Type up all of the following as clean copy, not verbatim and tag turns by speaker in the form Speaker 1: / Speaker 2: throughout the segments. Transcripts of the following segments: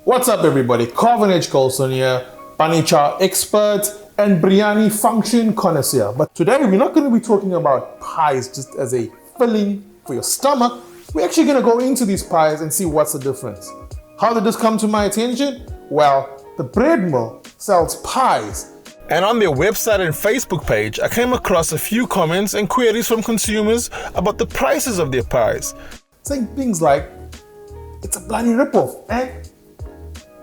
Speaker 1: What's up everybody, Carvin H Goldstone here, Panicha expert and biryani function connoisseur. But today we're not going to be talking about pies just as a filling for your stomach. We're actually going to go into these pies and see what's the difference. How did this come to my attention? Well, the bread mill sells pies. And on their website and Facebook page, I came across a few comments and queries from consumers about the prices of their pies. Saying things like, it's a bloody ripoff, and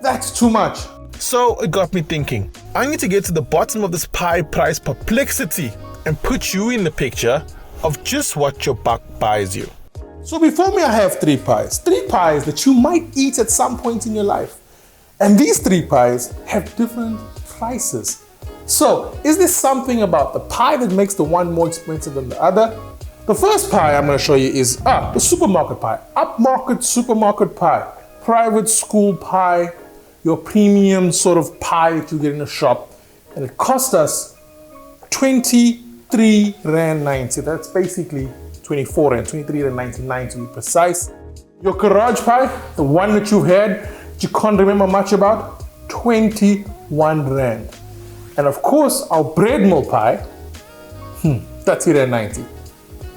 Speaker 1: that's too much. So it got me thinking, I need to get to the bottom of this pie price perplexity and put you in the picture of just what your buck buys you. So before me I have three pies that you might eat at some point in your life. And these three pies have different prices. So is there something about the pie that makes the one more expensive than the other? The first pie I'm going to show you is the supermarket pie. Upmarket supermarket pie. Private school pie. Your premium sort of pie that you get in a shop. And it cost us 23 Rand 90. That's basically 24 Rand, 23 Rand 99 to be precise. Your garage pie, the one that you've had, that you can't remember much about, 21 Rand. And of course, our bread mill pie, 30 Rand 90.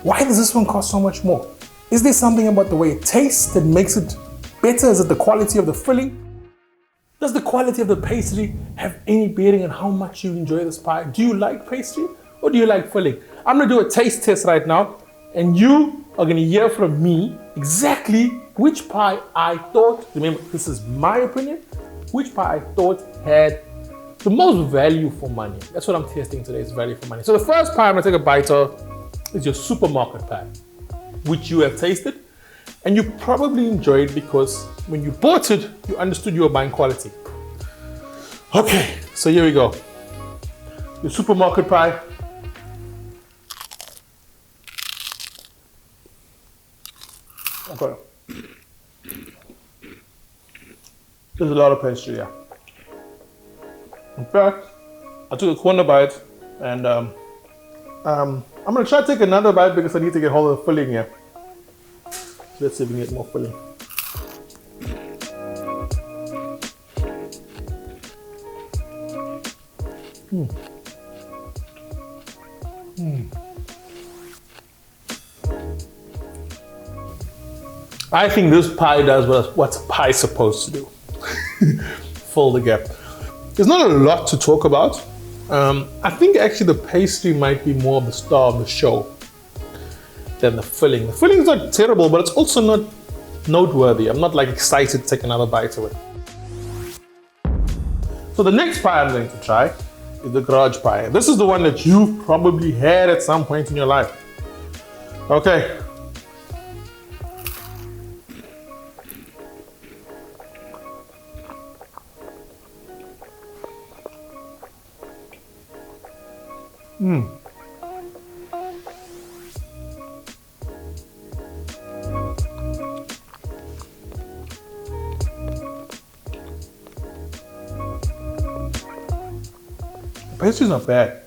Speaker 1: Why does this one cost so much more? Is there something about the way it tastes that makes it better? Is it the quality of the filling? Does the quality of the pastry have any bearing on how much you enjoy this pie? Do you like pastry or do you like filling? I'm gonna do a taste test right now and you are gonna hear from me exactly which pie I thought, remember this is my opinion, which pie I thought had the most value for money. That's what I'm testing today, is value for money. So the first pie I'm gonna take a bite of is your supermarket pie, which you have tasted and you probably enjoyed because when you bought it, you understood you were buying quality. Okay, so here we go. Your supermarket pie. Okay. There's a lot of pastry here. In fact, I took a corner bite and I'm gonna try to take another bite because I need to get hold of the filling here. So let's see if we can get more filling. I think this pie does what's a pie supposed to do. Fill the gap. There's not a lot to talk about. I think actually the pastry might be more of the star of the show than the filling. The filling is not terrible, but it's also not noteworthy. I'm not like excited to take another bite of it. So the next pie I'm going to try is the garage pie. This is the one that you've probably had at some point in your life. Okay. The pastry's not bad.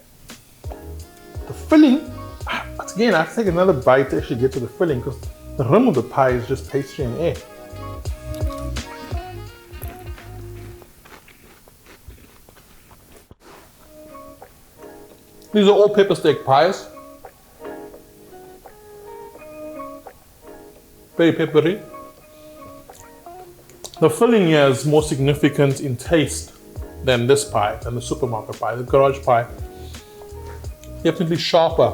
Speaker 1: The filling, again, I have to take another bite to actually get to the filling because the rim of the pie is just pastry and air. These are all pepper steak pies. Very peppery. The filling here is more significant in taste than this pie, than the supermarket pie. The garage pie, definitely sharper.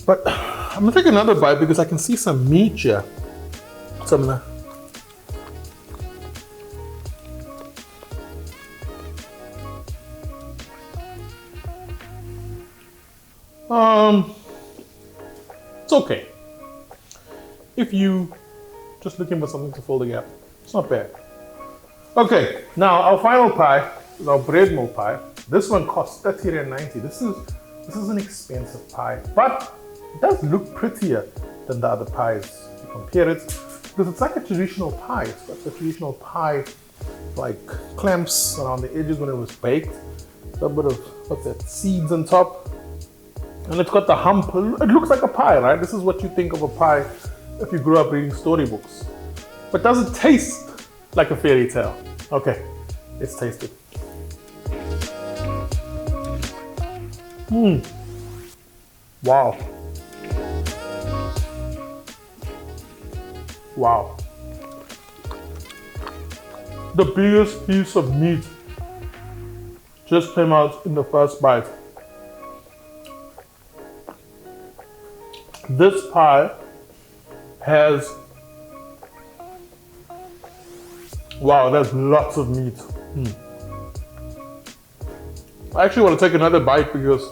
Speaker 1: But I'm gonna take another bite because I can see some meat here. Some it's okay. If you just looking for something to fill the gap, it's not bad. Okay, now our final pie is our bread mill pie. This one costs 30 Rand 90. This is an expensive pie, but it does look prettier than the other pies. If you compare it, because it's like a traditional pie. It's got the traditional pie, like clamps around the edges when it was baked. A little bit of, what's that, seeds on top. And it's got the hump. It looks like a pie, right? This is what you think of a pie if you grew up reading storybooks. But does it taste like a fairy tale? Okay, let's taste it. Wow. Wow. The biggest piece of meat just came out in the first bite. This pie has, wow, there's lots of meat. I actually want to take another bite because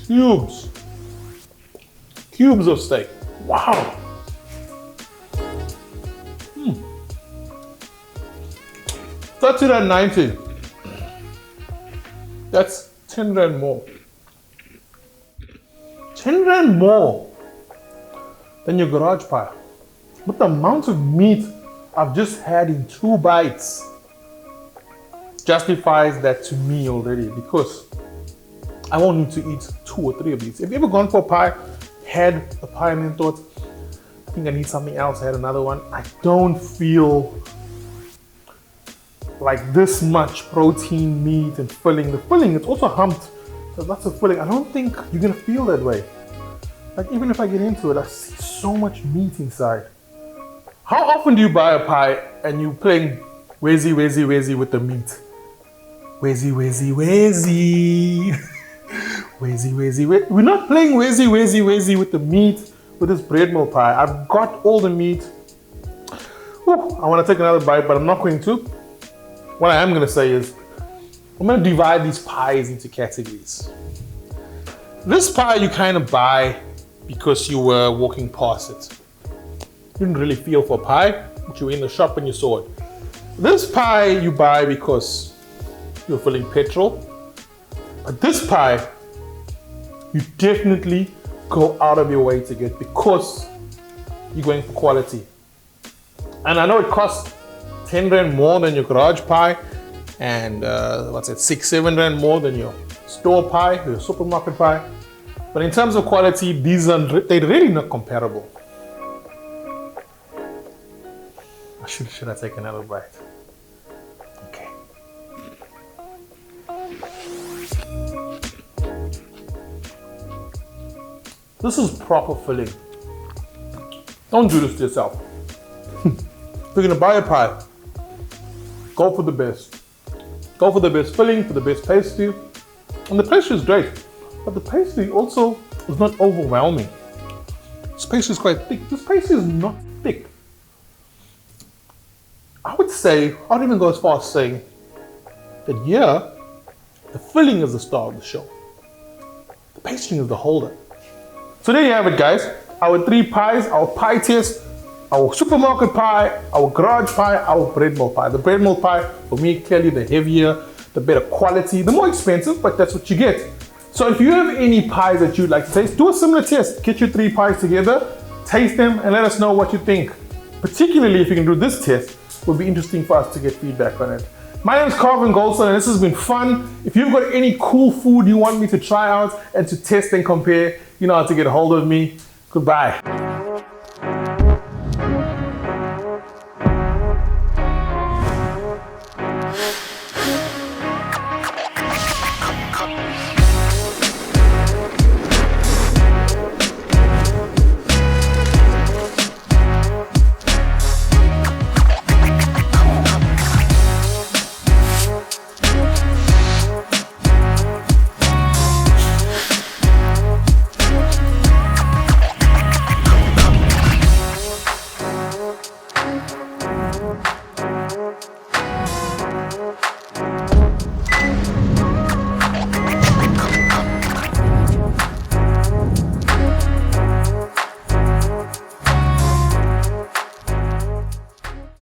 Speaker 1: cubes of steak. Wow. 30.90. That's 10 rand more. 10 rand more than your garage pie. But the amount of meat I've just had in 2 bites justifies that to me already, because I won't need to eat 2 or 3 of these. Have you ever gone for a pie, had a pie and then thought, I think I need something else, I had another one? I don't feel like this much protein, meat, and filling. The filling, it's also humped. There's lots of filling. I don't think you're gonna feel that way. Like, even if I get into it, I see so much meat inside. How often do you buy a pie and you playing wheezy with the meat? Wheezy. Wheezy. We're not playing wheezy with the meat with this bread mill pie. I've got all the meat. Whew, I want to take another bite, but I'm not going to. What I am going to say is, I'm going to divide these pies into categories. This pie you kind of buy because you were walking past it. You didn't really feel for pie, but you were in the shop and you saw it. This pie you buy because you're filling petrol. But this pie, you definitely go out of your way to get because you're going for quality. And I know it costs 10 rand more than your garage pie, and 6-7 rand more than your store pie, your supermarket pie. But in terms of quality, they're really not comparable. Should I take another bite? Okay. This is proper filling. Don't do this to yourself. If you're gonna buy a pie, go for the best. Go for the best filling, for the best pastry. And the pastry is great, but the pastry also is not overwhelming. This pastry is quite thick. This pastry is not thick. I would say, I would even go as far as saying that the filling is the star of the show. The pastry is the holder. So there you have it, guys. Our 3 pies, our pie test, our supermarket pie, our garage pie, our bread mill pie. The bread mill pie, for me, clearly the heavier, the better quality, the more expensive, but that's what you get. So if you have any pies that you'd like to taste, do a similar test. Get your 3 pies together, taste them, and let us know what you think. Particularly if you can do this test, it would be interesting for us to get feedback on it. My name is Carvin Goldstone, and this has been fun. If you've got any cool food you want me to try out and to test and compare, you know how to get a hold of me. Goodbye.